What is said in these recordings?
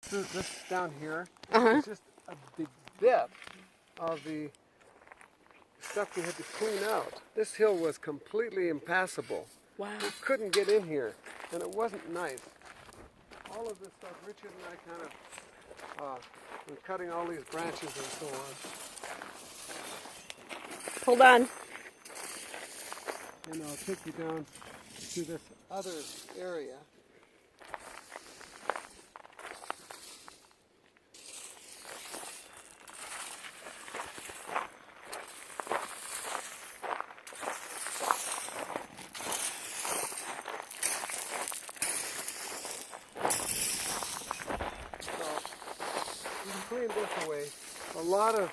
This down here Uh-huh. is just a big bit of the stuff we had to clean out. This hill was completely impassable. Wow. We couldn't get in here, and it wasn't nice. All of this stuff, Richard and I kind of were cutting all these branches and so on. Hold on. And I'll take you down to this other area. Clean this away. A lot of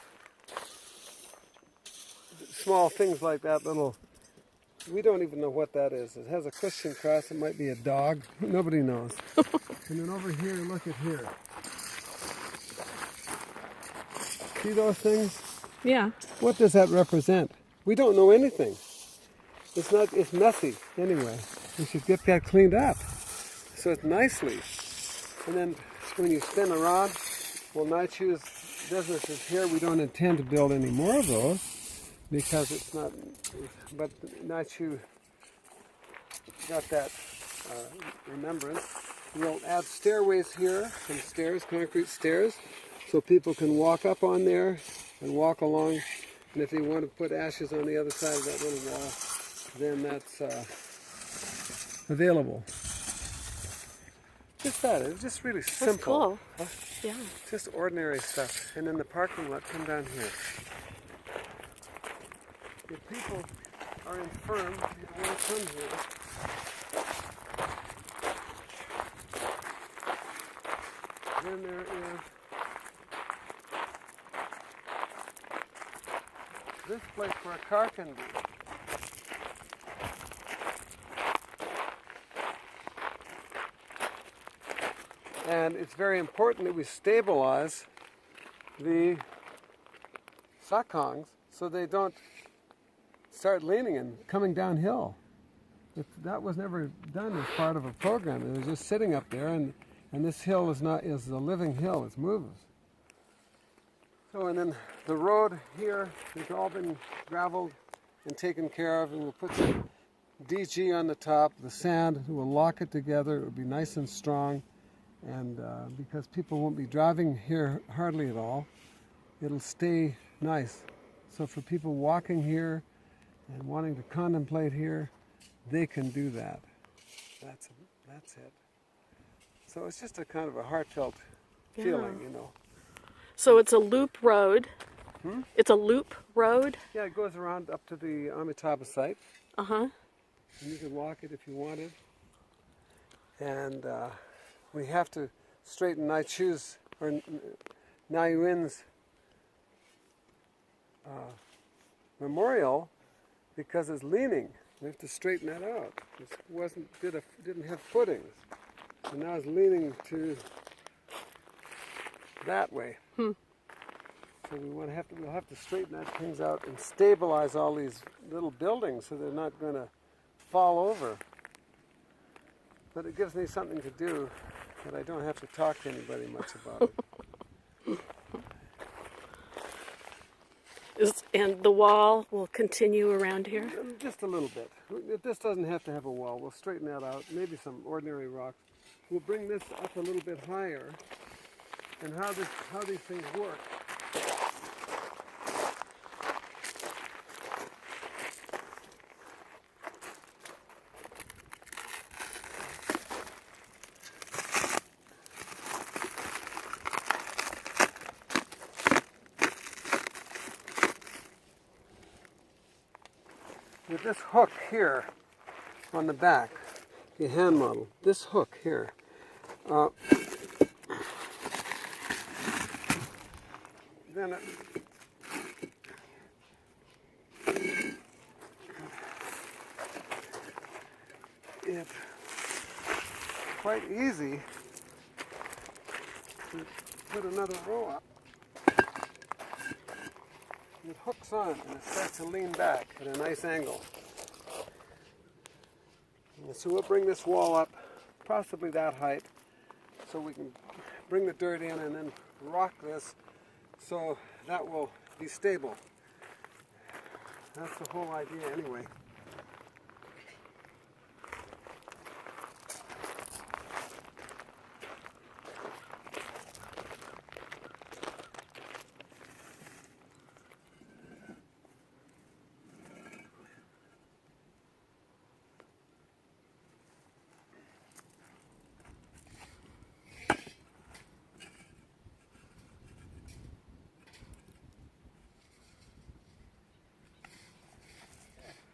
small things like that little, we don't even know what that is. It has a Christian cross. It might be a dog. Nobody knows. And then over here, look at here. See those things? Yeah. What does that represent? We don't know anything. It's messy anyway. We should get that cleaned up. So it's nicely. And then when you spin a rod, well, Naichu's business is here. We don't intend to build any more of those because it's not, but Naichu got that remembrance. We'll add stairways here, some stairs, concrete stairs, so people can walk up on there and walk along. And if they want to put ashes on the other side of that little wall, then that's available. Just that, it's just really simple. That's cool. Huh? Yeah. Just ordinary stuff. And in the parking lot, come down here. If people are infirm, you want to come here. Then there is this place where a car can be. And it's very important that we stabilize the sakongs so they don't start leaning and coming downhill. That was never done as part of a program. It was just sitting up there, and this hill is a living hill. It moves. So, and then the road here has all been graveled and taken care of, and we'll put some DG on the top, the sand, we'll lock it together. It will be nice and strong. And because people won't be driving here hardly at all, it'll stay nice. So for people walking here and wanting to contemplate here, they can do that. That's it. So it's just a kind of a heartfelt feeling, you know. So it's a loop road. Hmm? It's a loop road? Yeah, it goes around up to the Amitabha site. Uh-huh. And you can walk it if you wanted. And we have to straighten Naichu's or Naiyuin's memorial because it's leaning. We have to straighten that out. It didn't have footings, and now it's leaning to that way. Hmm. So we'll have to straighten that things out and stabilize all these little buildings so they're not going to fall over. But it gives me something to do that I don't have to talk to anybody much about it. And the wall will continue around here? Just a little bit. This doesn't have to have a wall. We'll straighten that out. Maybe some ordinary rocks. We'll bring this up a little bit higher. And how these things work. With this hook here on the back, the hand model, this hook here, then it's quite easy to put another row up. It hooks on and it starts to lean back at a nice angle. And so we'll bring this wall up, possibly that height, so we can bring the dirt in and then rock this so that will be stable. That's the whole idea anyway.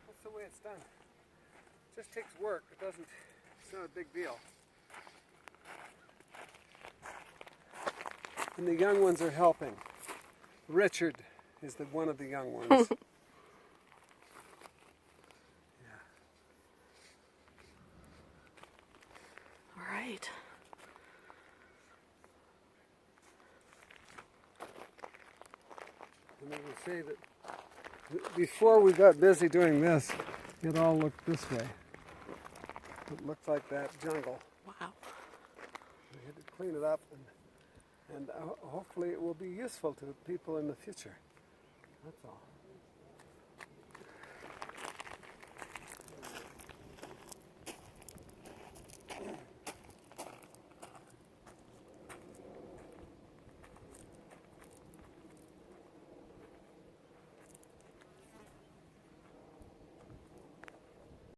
That's the way it's done. It just takes work. It's not a big deal. And the young ones are helping. Richard is one of the young ones. All right. And I will say that before we got busy doing this, it all looked this way. It looked like that jungle. Wow. We had to clean it up, and hopefully it will be useful to people in the future. That's all.